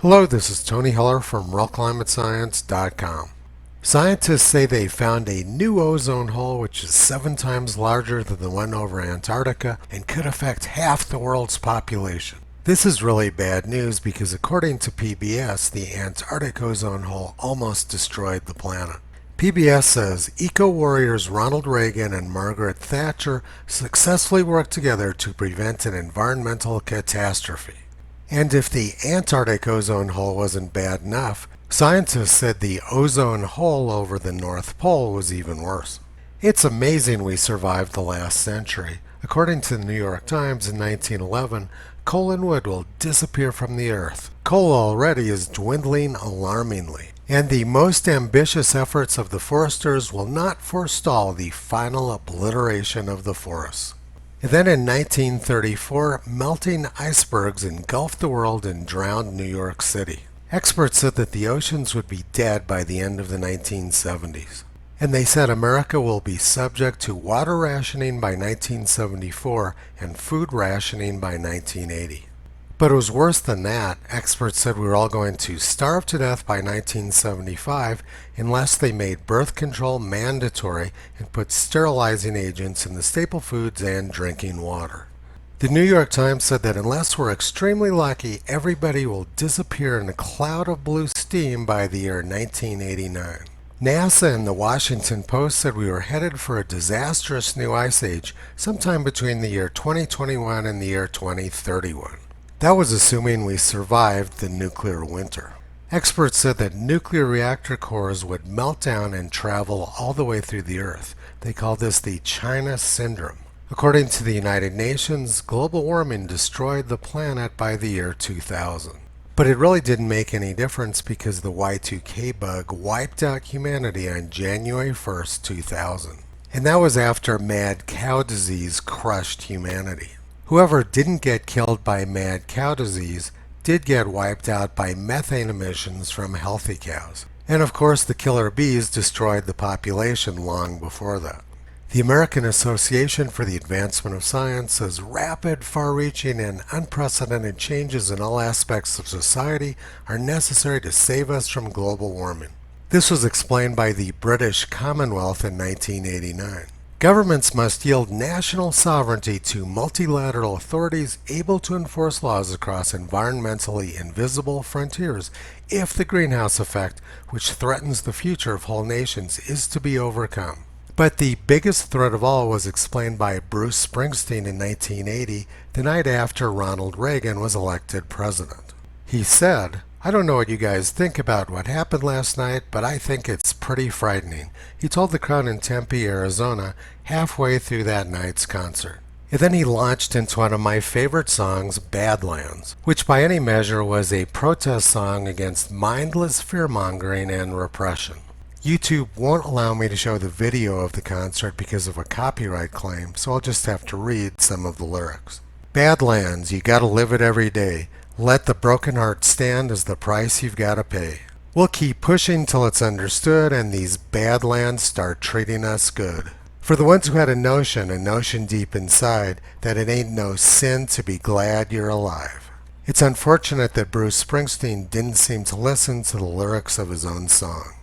Hello, this is Tony Heller from RealClimateScience.com. Scientists say they found a new ozone hole which is 7 times larger than the one over Antarctica and could affect half the world's population. This is really bad news because according to PBS, the Antarctic ozone hole almost destroyed the planet. PBS says eco-warriors Ronald Reagan and Margaret Thatcher successfully worked together to prevent an environmental catastrophe. And if the Antarctic ozone hole wasn't bad enough, scientists said the ozone hole over the North Pole was even worse. It's amazing we survived the last century. According to the New York Times in 1911, coal and wood will disappear from the earth. Coal already is dwindling alarmingly, and the most ambitious efforts of the foresters will not forestall the final obliteration of the forests. And then in 1934, melting icebergs engulfed the world and drowned New York City. Experts said that the oceans would be dead by the end of the 1970s. And they said America will be subject to water rationing by 1974 and food rationing by 1980. But it was worse than that. Experts said we were all going to starve to death by 1975 unless they made birth control mandatory and put sterilizing agents in the staple foods and drinking water. The New York Times said that unless we're extremely lucky, everybody will disappear in a cloud of blue steam by the year 1989. NASA and the Washington Post said we were headed for a disastrous new ice age sometime between the year 2021 and the year 2031. That was assuming we survived the nuclear winter. Experts said that nuclear reactor cores would melt down and travel all the way through the Earth. They call this the China Syndrome. According to the United Nations, global warming destroyed the planet by the year 2000. But it really didn't make any difference because the Y2K bug wiped out humanity on January 1st, 2000. And that was after mad cow disease crushed humanity. Whoever didn't get killed by mad cow disease did get wiped out by methane emissions from healthy cows. And of course the killer bees destroyed the population long before that. The American Association for the Advancement of Science says rapid, far-reaching, and unprecedented changes in all aspects of society are necessary to save us from global warming. This was explained by the British Commonwealth in 1989. Governments must yield national sovereignty to multilateral authorities able to enforce laws across environmentally invisible frontiers if the greenhouse effect, which threatens the future of whole nations, is to be overcome. But the biggest threat of all was explained by Bruce Springsteen in 1980, the night after Ronald Reagan was elected president. He said, "I don't know what you guys think about what happened last night, but I think it's pretty frightening," he told the crowd in Tempe, Arizona, halfway through that night's concert. And then he launched into one of my favorite songs, Badlands, which by any measure was a protest song against mindless fear-mongering and repression. YouTube won't allow me to show the video of the concert because of a copyright claim, so I'll just have to read some of the lyrics. Badlands, you gotta live it every day. Let the broken heart stand as the price you've gotta pay. We'll keep pushing till it's understood and these badlands start treating us good. For the ones who had a notion deep inside, that it ain't no sin to be glad you're alive. It's unfortunate that Bruce Springsteen didn't seem to listen to the lyrics of his own song.